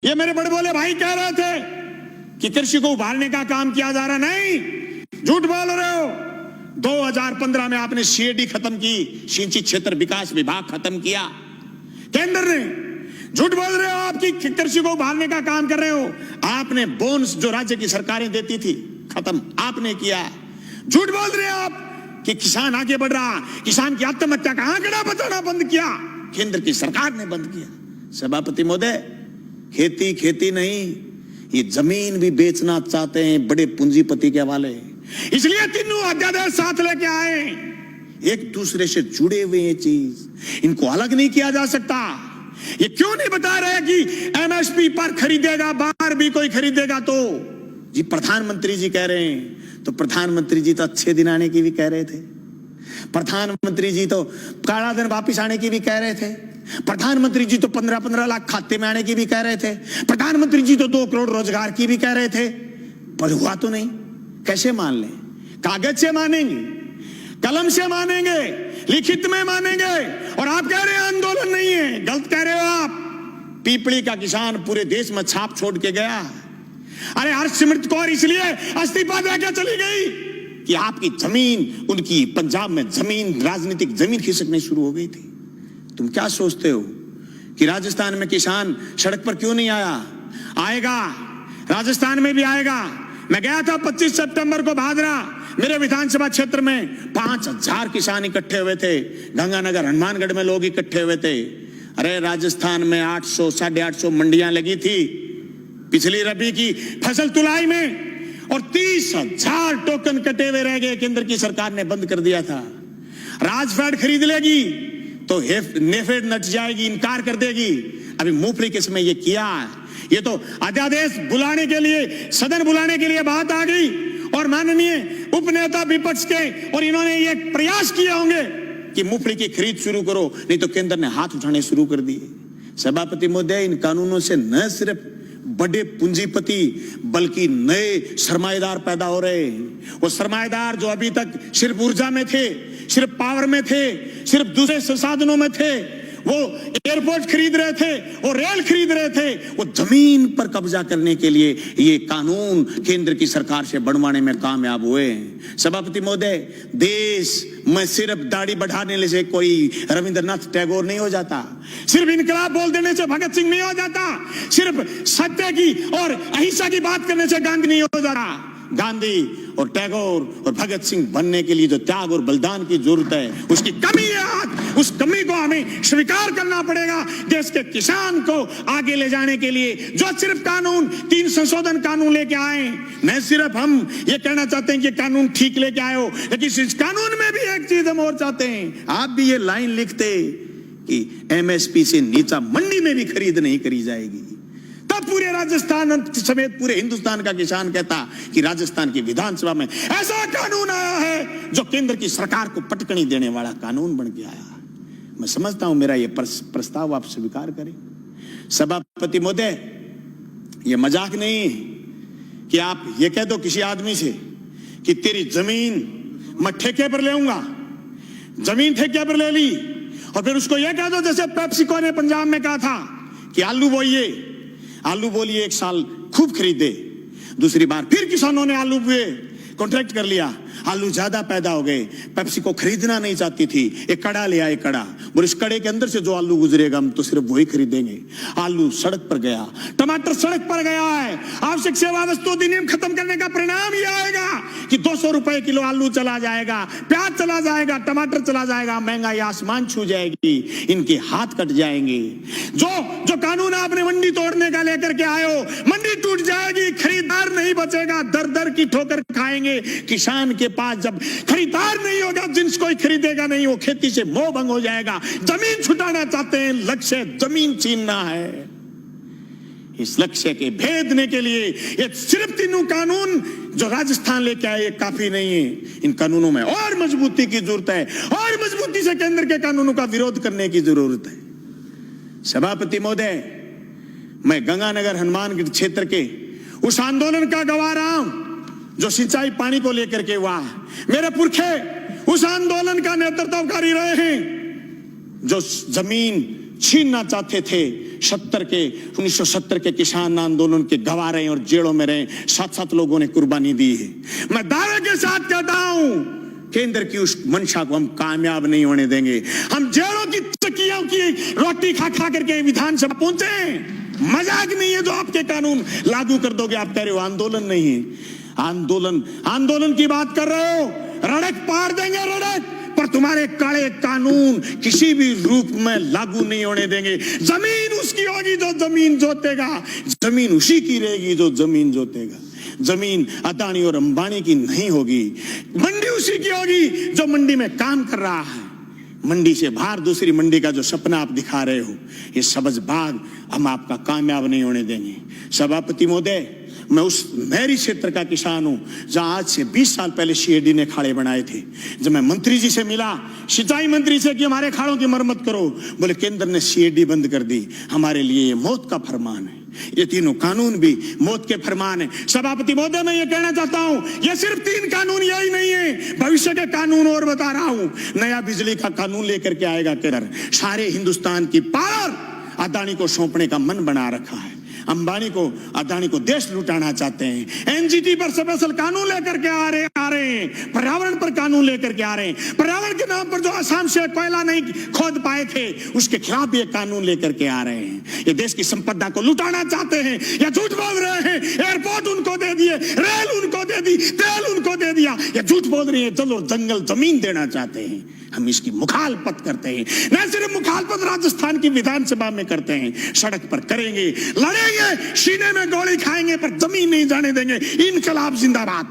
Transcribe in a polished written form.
ये मेरे बड़े बोले भाई कह रहे थे कि कृषि को उभारने का काम किया जा रहा, नहीं, झूठ बोल रहे हो। 2015 में आपने सीएडी खत्म की, सिंचित क्षेत्र विकास विभाग खत्म किया केंद्र ने। झूठ बोल रहे हो आपकी कृषि को उभारने का काम कर रहे हो। आपने बोनस जो राज्य की सरकारें देती थी खत्म आपने किया। झूठ बोल रहे हो आप कि किसान आगे बढ़ रहा, किसान की आत्महत्या का आंकड़ा बताना बंद किया, केंद्र की सरकार ने बंद किया। सभापति महोदय, खेती खेती नहीं, ये जमीन भी बेचना चाहते हैं बड़े पूंजीपति के हवाले, इसलिए तीनों अध्यादेश साथ लेके आए। एक दूसरे से जुड़े हुए ये चीज, इनको अलग नहीं किया जा सकता। ये क्यों नहीं बता रहे कि एमएसपी पर खरीदेगा, बाहर भी कोई खरीदेगा तो जी प्रधानमंत्री जी कह रहे हैं, तो प्रधानमंत्री जी तो अच्छे दिन आने की भी कह रहे थे, प्रधानमंत्री जी तो काला धन वापिस आने की भी कह रहे थे, प्रधानमंत्री जी तो 15-15 लाख खाते में आने की भी कह रहे थे, प्रधानमंत्री जी तो 2 करोड़ रोजगार की भी कह रहे थे, पर हुआ तो नहीं। कैसे मान लें? कागज से मानेंगे, कलम से मानेंगे, लिखित में मानेंगे, और आप कह रहे हैं आंदोलन नहीं है। गलत कह रहे हो आप। पीपली का किसान पूरे देश में छाप छोड़ के गया। अरे हरसिमरत कौर इसलिए इस्तीफा देकर चली गई कि आपकी जमीन, उनकी पंजाब में जमीन, राजनीतिक जमीन खिसकनी शुरू हो गई थी। तुम क्या सोचते हो कि राजस्थान में किसान सड़क पर क्यों नहीं आया? आएगा, राजस्थान में भी आएगा। मैं गया था 25 सितंबर को भादरा, मेरे विधानसभा क्षेत्र में 5000 किसान इकट्ठे हुए थे। गंगानगर हनुमानगढ़ में लोग इकट्ठे हुए थे। अरे राजस्थान में 800 850 मंडियां लगी थी पिछली रबी की फसल तुलाई में, और 30,000 टोकन कटे हुए रह गए। केंद्र की सरकार ने बंद कर दिया था। राजफेड खरीद लेगी तो नेफेड नट जाएगी, इनकार कर देगी। अभी मूंगफली किस्में ये किया, ये तो अध्यादेश बुलाने के लिए, सदन बुलाने के लिए बात आ गई, और माननीय उपनेता विपक्ष के और इन्होंने ये प्रयास किए होंगे कि मूंगफली की खरीद शुरू करो, नहीं तो केंद्र ने हाथ उठाने शुरू कर दिए। सभापति महोदय, इन कानूनों से न सिर्फ बड़े पूंजीपति बल्कि नए सरमाएदार पैदा हो रहे हैं। वो सरमाएदार जो अभी तक सिर्फ ऊर्जा में थे, सिर्फ पावर में थे, सिर्फ दूसरे संसाधनों में थे, वो एयरपोर्ट खरीद रहे थे, वो रेल खरीद रहे थे, वो जमीन पर कब्जा करने के लिए ये कानून केंद्र की सरकार से बनवाने में कामयाब हुए हैं। सभापति महोदय, देश में सिर्फ दाढ़ी बढ़ाने से कोई रविंद्रनाथ टैगोर नहीं हो जाता, सिर्फ इनकलाब बोल देने से भगत सिंह नहीं हो जाता, सिर्फ सत्य की और अहिंसा की बात करने से गांधी नहीं हो जाता। गांधी और टैगोर और भगत सिंह बनने के लिए जो त्याग और बलिदान की जरूरत है, उसकी कमी है आज। उस कमी को हमें स्वीकार करना पड़ेगा। देश के किसान को आगे ले जाने के लिए जो सिर्फ कानून, 3 संशोधन कानून लेके आए, न सिर्फ हम ये कहना चाहते हैं कि कानून ठीक लेके आए हो, लेकिन इस कानून में भी एक चीज हम और चाहते हैं। आप भी ये लाइन लिखते कि एमएसपी से नीचा मंडी में भी खरीद नहीं करी जाएगी, तब पूरे राजस्थान समेत पूरे हिंदुस्तान का किसान कहता कि राजस्थान की विधानसभा में ऐसा कानून आया है जो केंद्र की सरकार को पटकनी देने वाला कानून बन के आया। मैं समझता हूं मेरा यह प्रस्ताव आप स्वीकार करें। सभापति महोदय, यह मजाक नहीं कि आप ये कह दो किसी आदमी से कि तेरी जमीन मैं ठेके पर ले आऊंगा, जमीन ठेके पर ले ली, और फिर उसको यह कह दो जैसे पेप्सिको ने पंजाब में कहा था कि आलू बोइए, आलू बोलिए, 1 साल खूब खरीदे, दूसरी बार फिर किसानों ने आलू बोए, कॉन्ट्रैक्ट कर लिया, आलू ज्यादा पैदा हो गए, पेप्सी को खरीदना नहीं चाहती थी, एक कड़ा ले आए, कड़ा, और इस कड़े के अंदर से जो आलू गुजरेगा हम तो सिर्फ वही खरीदेंगे। आलू सड़क पर गया, टमाटर सड़क पर गया है। आवश्यक सेवा वस्तु अधिनियम खत्म करने का परिणाम यह आएगा कि 200 रुपए किलो आलू चला जाएगा, प्याज चला जाएगा, टमाटर चला जाएगा, महंगाई आसमान छू जाएगी, इनके हाथ कट जाएंगे। जो कानून आपने मंडी तोड़ने का लेकर के आए हो, मंडी टूट जाएगी, खरीदार नहीं बचेगा, दर दर की ठोकर खाएंगे। किसान के पास जब खरीदार नहीं होगा, जिन्स कोई खरीदेगा नहीं, वो खेती से मोह भंग हो जाएगा। जमीन छुटाना चाहते हैं, लक्ष्य जमीन छीनना है। इस लक्ष्य के भेदने के लिए ये सिर्फ 3 कानून जो राजस्थान लेके आए काफी नहीं है। इन कानूनों में और मजबूती की जरूरत है, और मजबूती से केंद्र के कानूनों का विरोध करने की जरूरत है। सभापति महोदय, मैं गंगानगर हनुमानगढ़ क्षेत्र के उस आंदोलन का गवाह रहा हूं जो सिंचाई पानी को लेकर के हुआ। मेरे पुरखे उस आंदोलन का नेतृत्वकारी रहे हैं जो जमीन छीनना चाहते थे, 1970 के किसान आंदोलन के गवाह रहे और जेलों में रहे, 7-7 लोगों ने कुर्बानी दी है। मैं दावे के साथ कहता हूं, केंद्र की उस मंशा को हम कामयाब नहीं होने देंगे। हम जेलों की चक्कियों की रोटी खा खा करके विधानसभा पहुंचे। मजाक नहीं है जो आपके कानून लागू कर दोगे। आप कह रहे हो आंदोलन नहीं है, आंदोलन की बात कर रहे हो, रड़क पार देंगे रड़क, पर तुम्हारे काले कानून किसी भी रूप में लागू नहीं होने देंगे। जमीन उसकी होगी जो जमीन जोतेगा, जमीन उसी की रहेगी जो जमीन जोतेगा। जमीन अदानी और अंबानी की नहीं होगी, मंडी उसी की होगी जो मंडी में काम कर रहा है। मंडी से बाहर दूसरी मंडी का जो सपना आप दिखा रहे हो, ये सबज बाग हम आपका कामयाब नहीं होने देंगे। सभापति महोदय, मैं उस नहरी क्षेत्र का किसान हूं जहां आज से 20 साल पहले सीएडी ने खाड़े बनाए थे। जब मैं मंत्री जी से मिला, सिंचाई मंत्री से कि हमारे खाड़ों की मरम्मत करो, बोले केंद्र ने सीएडी बंद कर दी, हमारे लिए ये मौत का फरमान है। ये तीनों कानून भी मौत के फरमान है। सभापति महोदय, मैं ये कहना चाहता हूं, ये सिर्फ 3 कानून यही नहीं है, भविष्य के कानून और बता रहा हूं। नया बिजली का कानून लेकर के आएगा केंद्र। सारे हिंदुस्तान की पावर अदानी को सौंपने का मन बना रखा है। अंबानी को, अदानी को देश लुटाना चाहते हैं। एनजीटी पर स्पेशल कानून लेकर के आ रहे हैं। पर्यावरण पर कानून लेकर के आ रहे हैं। पर्यावरण के नाम पर जो असम से कोयला नहीं खोद पाए थे, उसके खिलाफ भी एक कानून लेकर के आ रहे हैं। ये देश की संपदा को लुटाना चाहते हैं या झूठ बोल रहे हैं। एयरपोर्ट उनको दे दिए, रेल उनको दे दी, तेल उनको दे दिया, ये झूठ बोल रही है। चलो जंगल जमीन देना चाहते हैं। हम इसकी मुखालफत करते हैं। न सिर्फ मुखालफत राजस्थान की विधानसभा में करते हैं, सड़क पर करेंगे, लड़ेंगे, सीने में गोली खाएंगे, पर जमीन नहीं जाने देंगे। इनकलाब जिंदाबाद।